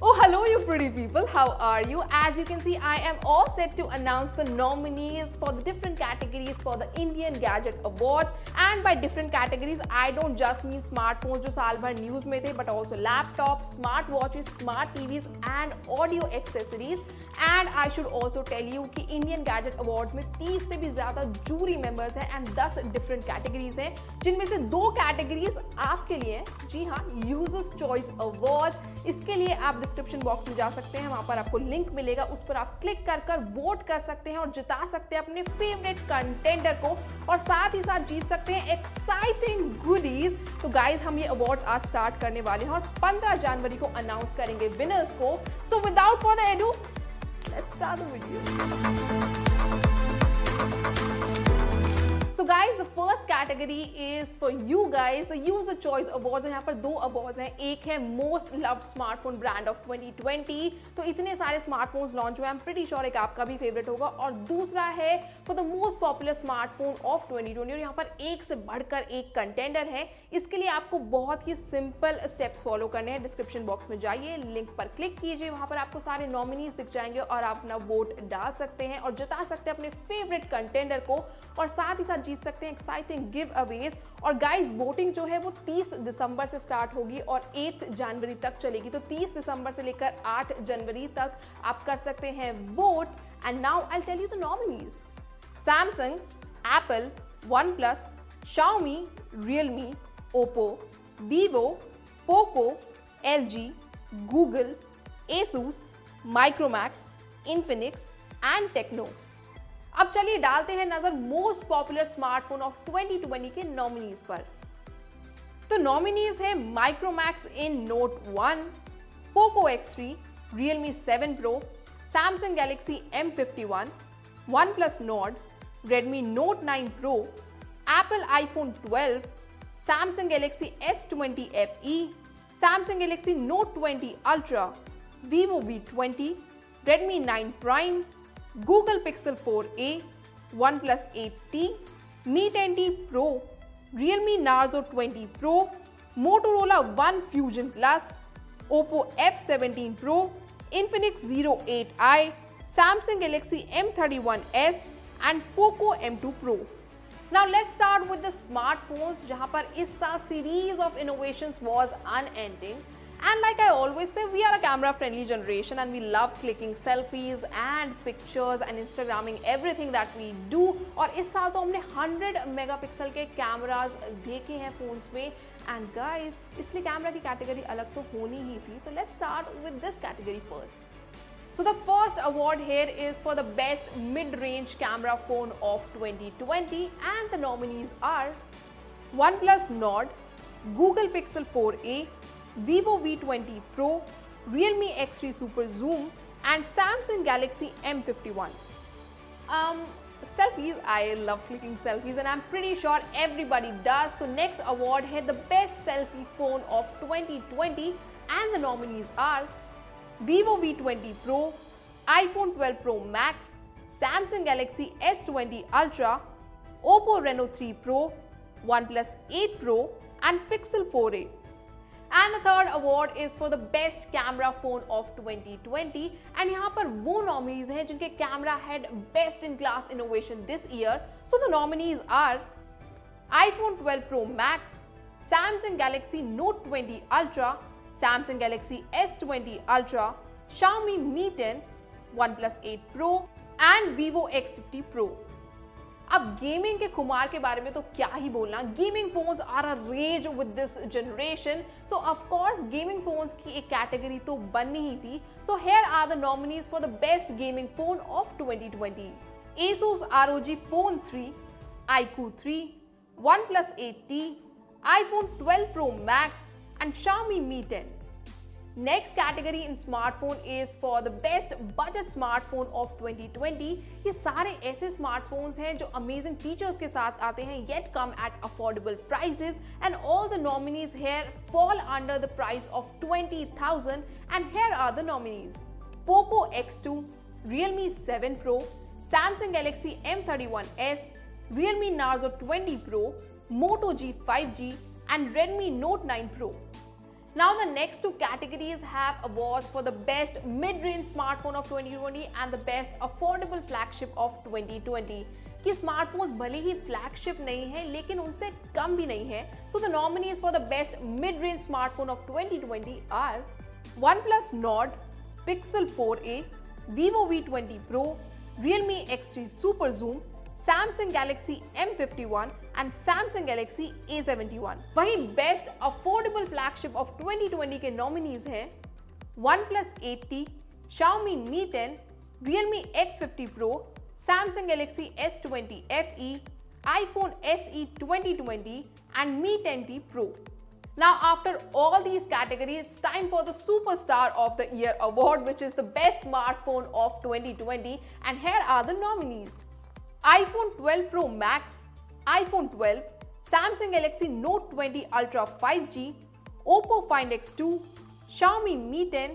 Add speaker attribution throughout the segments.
Speaker 1: Oh, hello, you pretty people. How are you? As you can see, I am all set to announce the nominees for the different categories for the Indian Gadget Awards. And by different categories, I don't just mean smartphones जो साल भर news में थे, but also laptops, smart watches, smart TVs and audio accessories. And I should also tell you कि Indian Gadget Awards में 30 से भी ज़्यादा jury members हैं and 10 different categories हैं, जिनमें से 2 categories आपके लिए हैं. जी हाँ, Users Choice Awards. इसके लिए आप डिस्क्रिप्शन बॉक्स में जा सकते हैं, वहां पर आपको लिंक मिलेगा, उस पर आप क्लिक कर वोट कर सकते हैं और जिता सकते हैं अपने फेवरेट कंटेंडर को और साथ ही साथ जीत सकते हैं एक्साइटिंग गुडीज. तो गाइस, हम ये अवार्ड्स आज स्टार्ट करने वाले हैं और 15 जनवरी को अनाउंस करेंगे विनर्स को. So without further edu, let's start the video. So guys, the first category is for you guys, the User Choice Awards. यहाँ पर 2 awards हैं. एक है Most Loved Smartphone Brand of 2020. तो इतने सारे स्मार्टफोन्स लॉन्च हुए, I'm pretty sure एक आपका भी फेवरेट होगा. और दूसरा है for the Most Popular Smartphone of 2020. और यहाँ पर एक से बढ़कर एक कंटेंडर है. इसके लिए आपको बहुत ही सिंपल स्टेप्स फॉलो करने हैं. डिस्क्रिप्शन बॉक्स में जाइए, लिंक पर क्लिक कीजिए, वहाँ पर आपको सारे नॉमिनीज दिख जाएंगे और आप अपना वोट डाल सकते हैं और जिता सकते हैं अपने फेवरेट कंटेंडर को और साथ ही साथ जीत सकते हैं एक्साइटिंग गिव अवेज. और गाइस, वोटिंग जो है वो 30 दिसंबर से स्टार्ट होगी और 8 जनवरी तक चलेगी. तो 30 दिसंबर से लेकर 8 जनवरी तक आप कर सकते हैं vote. And now I tell you the nominees. Samsung, Apple, OnePlus, Xiaomi, Realme, Oppo, Vivo, Poco, LG, Google, Asus, Micromax, Infinix and Tecno. अब चलिए डालते हैं नजर मोस्ट पॉपुलर स्मार्टफोन ऑफ 2020 के नॉमिनीज पर. तो नॉमिनीज है Micromax in note 1, Poco X3, Realme 7 Pro, Samsung Galaxy M51, OnePlus Nord, Redmi Note 9 Pro, Apple iPhone 12, Samsung Galaxy S20 FE, Samsung Galaxy Note 20 Ultra, Vivo V20, Redmi 9 Prime, Google Pixel 4a, OnePlus 8T, Mi 10T Pro, Realme Narzo 20 Pro, Motorola One Fusion Plus, Oppo F17 Pro, Infinix Zero 8i, Samsung Galaxy M31s and Poco M2 Pro. Now let's start with the smartphones, जहां पर इस साल series of innovations was unending. And like I always say, we are a camera friendly generation and we love clicking selfies and pictures and Instagramming everything that we do. और इस साल तो हमने 100 megapixel के कैमरास देखे हैं phones में. And guys, इसलिए कैमरा की कैटेगरी अलग तो होनी ही थी. तो let's start with this category first. So the first award here is for the best mid-range camera phone of 2020 and the nominees are OnePlus Nord, Google Pixel 4a, Vivo V20 Pro, Realme X3 Super Zoom and Samsung Galaxy M51. Selfies, I love clicking selfies and I'm pretty sure everybody does. So next award है the best selfie phone of 2020 and the nominees are Vivo V20 Pro, iPhone 12 Pro Max, Samsung Galaxy S20 Ultra, Oppo Reno 3 Pro, OnePlus 8 Pro and Pixel 4a. And the third award is for the best camera phone of 2020 and यहाँ पर वो nominees हैं जिनके camera had best in class innovation this year. So the nominees are iPhone 12 Pro Max, Samsung Galaxy Note 20 Ultra, Samsung Galaxy S20 Ultra, Xiaomi Mi 10, OnePlus 8 Pro and Vivo X50 Pro. अब gaming के खुमार के बारे में तो क्या ही बोलना. Gaming phones are a rage with this generation. So of course gaming phones की एक कैटेगरी तो बननी ही थी. So here are the nominees for the best gaming phone of 2020. Asus ROG Phone 3, iQOO 3, OnePlus 8T, iPhone 12 Pro Max and Xiaomi Mi 10. Next category in smartphone is for the best budget smartphone of 2020. ये सारे ऐसे smartphones हैं जो amazing features के साथ आते हैं yet come at affordable prices and all the nominees here fall under the price of 20,000 and here are the nominees. Poco X2, Realme 7 Pro, Samsung Galaxy M31s, Realme Narzo 20 Pro, Moto G5G and Redmi Note 9 Pro. Now the next two categories have awards for the best mid-range smartphone of 2020 and the best affordable flagship of 2020. कि smartphones भले ही flagship नहीं है लेकिन उनसे कम भी नहीं है. So the nominees for the best mid-range smartphone of 2020 are OnePlus Nord, Pixel 4a, Vivo V20 Pro, Realme X3 Super Zoom, Samsung Galaxy M51 and Samsung Galaxy A71. वहीं बेस्ट अफोर्डेबल फ्लैगशिप ऑफ 2020 के nominees हैं OnePlus 8T, Xiaomi Mi 10, Realme X50 Pro, Samsung Galaxy S20 FE, iPhone SE 2020 and Mi 10T Pro. Now after all these categories, it's time for the Superstar of the Year award, which is the best smartphone of 2020, and here are the nominees. iPhone 12 Pro Max, iPhone 12, Samsung Galaxy Note 20 Ultra 5G, Oppo Find X2, Xiaomi Mi 10,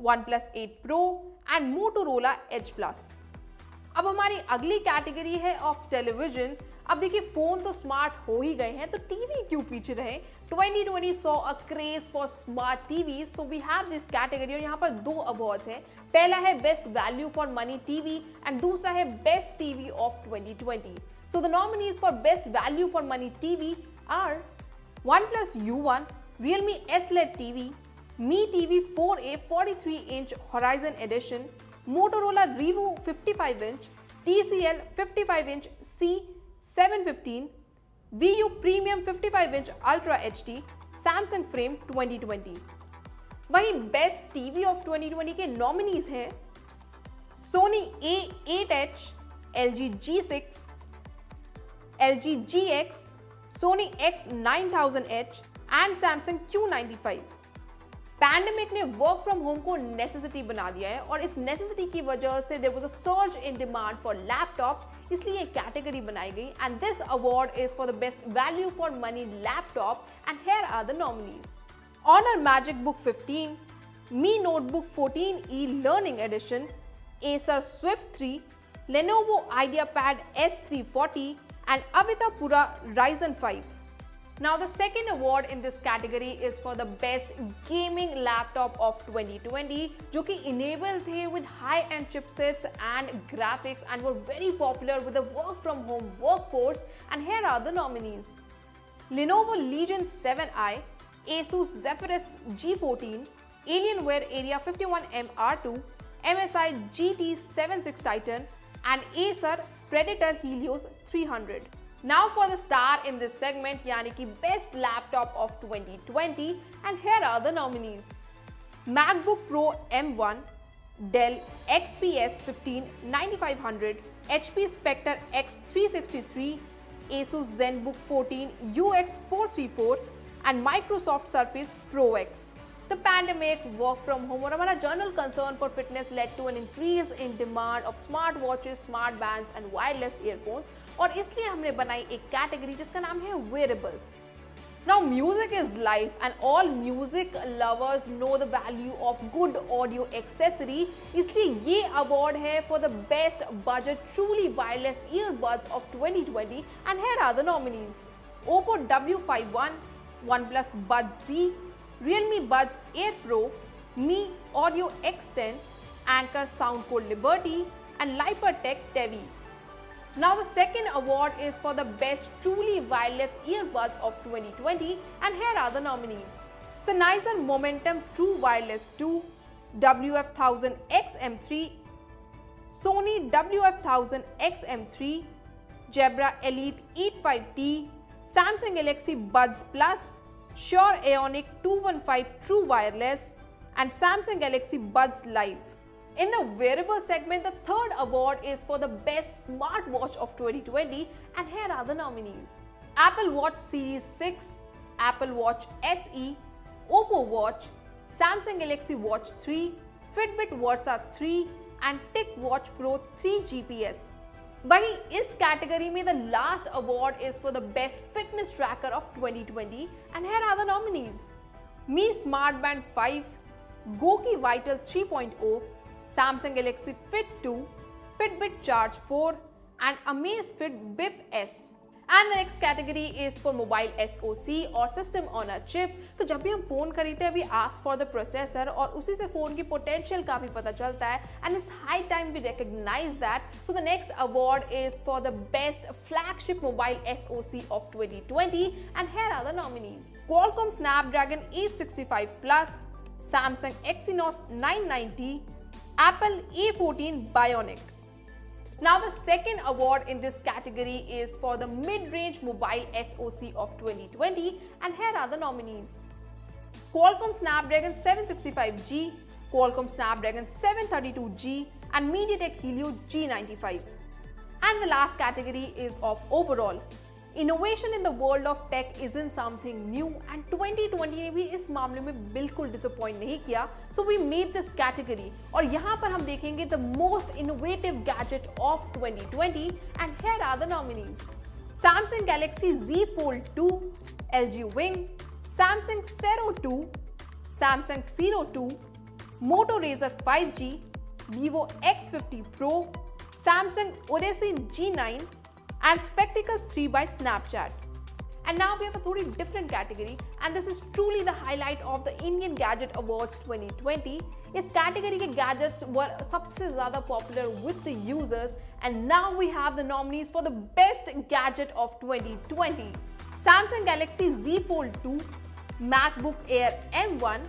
Speaker 1: OnePlus 8 Pro and Motorola Edge Plus. अब हमारी अगली category है of television. अब देखिए phone तो smart हो ही गए हैं तो टीवी क्यों पीछे रहे. 2020 saw a craze for smart TVs, so we have this category और यहाँ पर दो अवार्ड्स हैं. पहला है best value for money TV and दूसरा है best TV off 2020. So the nominees for best value for money TV are OnePlus U1, Realme S-LED TV, Mi TV 4a 43-inch Horizon Edition, Motorola Revo 55-inch, TCL 55-inch C715, VU Premium 55-inch Ultra HD, Samsung Frame 2020. वहीं best TV off 2020 के nominees हैं Sony A8H, LG G6, LG GX, Sony X9000H and Samsung Q95. Pandemic ने work from home को necessity बना दिया है और इस नेसेसिटी की वजह से there was a surge in demand for laptops, इसलिए एक कैटेगरी बनाई गई and this award is for the best value for money laptop and here are the nominees. Honor MagicBook 15, Mi Notebook 14e Learning Edition, Acer Swift 3, Lenovo IdeaPad S340 and Avita Pura Ryzen 5. Now the second award in this category is for the best gaming laptop of 2020 जो कि enabled थे with high-end chipsets and graphics and were very popular with the work from home workforce, and here are the nominees. Lenovo Legion 7i, Asus Zephyrus G14, Alienware Area 51M R2, MSI GT76 Titan and Acer Predator Helios 300. Now for the star in this segment, यानी कि best laptop of 2020, and here are the nominees. MacBook Pro M1, Dell XPS 15 9500, HP Spectre X363, Asus ZenBook 14 UX434 and Microsoft Surface Pro X. The pandemic, work from home और हमारा general concern for fitness led to an increase in demand of smart watches, smart bands and wireless earphones, और इसलिए हमने बनाई एक category जिसका नाम है wearables. Now music is life and all music lovers know the value of good audio accessory, इसलिए ये award है for the best budget truly wireless earbuds of 2020, and here are the nominees. Oppo W51, OnePlus Buds Z, Realme Buds Air Pro, Mi Audio X10, Anker Soundcore Liberty and Lypertech Tevi. Now the second award is for the best truly wireless earbuds of 2020, and here are the nominees. Sennheiser Momentum True Wireless 2, WF-1000 XM3, Sony WF-1000 XM3, Jabra Elite 85T, Samsung Galaxy Buds Plus, Shure Ionic 215 True Wireless and Samsung Galaxy Buds Live. In the wearable segment, the third award is for the best smartwatch of 2020, and here are the nominees. Apple Watch Series 6, Apple Watch SE, Oppo Watch, Samsung Galaxy Watch 3, Fitbit Versa 3 and TicWatch Pro 3 GPS. वहीं इस category में the last award is for the best fitness tracker of 2020, and here are the nominees. Mi Smart Band 5, Goki Vital 3.0, Samsung Galaxy Fit 2, Fitbit Charge 4 and Amazfit Bip S. And the next category is for mobile SoC और system on a chip. तो जब भी हम phone खरीदते हैं we ask for the processor और उसी से फोन की पोटेंशियल काफी पता चलता है and it's high time we recognise that. So the next award is for the best flagship mobile SoC of 2020 and here are the nominees. Qualcomm Snapdragon 865 Plus, Samsung Exynos 990, Apple A14 Bionic. Now the second award in this category is for the mid-range mobile SoC of 2020 and here are the nominees. Qualcomm Snapdragon 765G, Qualcomm Snapdragon 732G and MediaTek Helio G95. And the last category is of overall. Innovation in the world of tech isn't something new and 2020 ने भी इस मामले में बिल्कुल disappoint नहीं किया। So we made this category और यहाँ पर हम देखेंगे the most innovative gadget of 2020 and here are the nominees. Samsung Galaxy Z Fold 2, LG Wing, Samsung Sero 2, Samsung Zero 2, Moto Razr 5G, Vivo X50 Pro, Samsung Odyssey G9 and Spectacles 3 by Snapchat. And now we have a totally different category and this is truly the highlight of the Indian Gadget Awards 2020. इस category के gadgets were सबसे ज़्यादा popular with the users and now we have the nominees for the best gadget of 2020. Samsung Galaxy Z Fold 2, MacBook Air M1,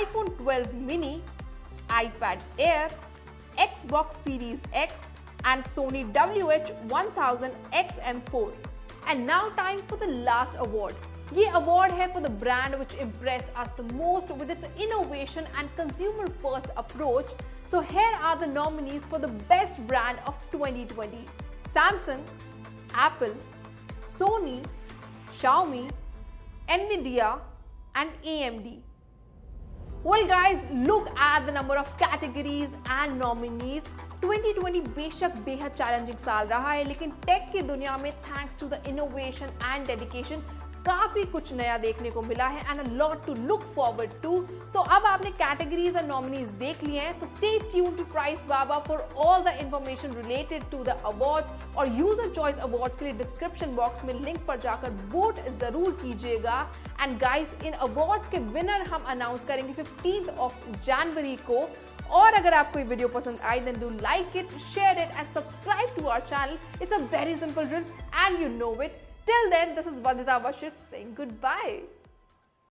Speaker 1: iPhone 12 mini, iPad Air, Xbox Series X and Sony WH-1000 XM4. And now time for the last award. ये award है for the brand which impressed us the most with its innovation and consumer first approach. So here are the nominees for the best brand of 2020. Samsung, Apple, Sony, Xiaomi, Nvidia and AMD. Well guys, look at the number of categories and nominees. 2020 बेशक बेहद challenging साल रहा है लेकिन take की दुनिया में thanks to the innovation and dedication काफी कुछ नया देखने को मिला है and a lot to look forward to. तो अब आपने कैटेगरीज और नॉमिनीज देख लिए हैं तो stay tuned to Pricebaba for all the information related to the awards और यूजर चॉइस अवार्ड्स के लिए डिस्क्रिप्शन बॉक्स में लिंक पर जाकर वोट जरूर कीजिएगा। एंड गाइस इन अवार्ड्स के विनर हम अनाउंस करेंगे 15 जनवरी को। और अगर आपको ये वीडियो पसंद आई then do like it, share it and subscribe to our channel. It's a very simple drill and you know it. Till then, this is Vandita Bashir saying goodbye.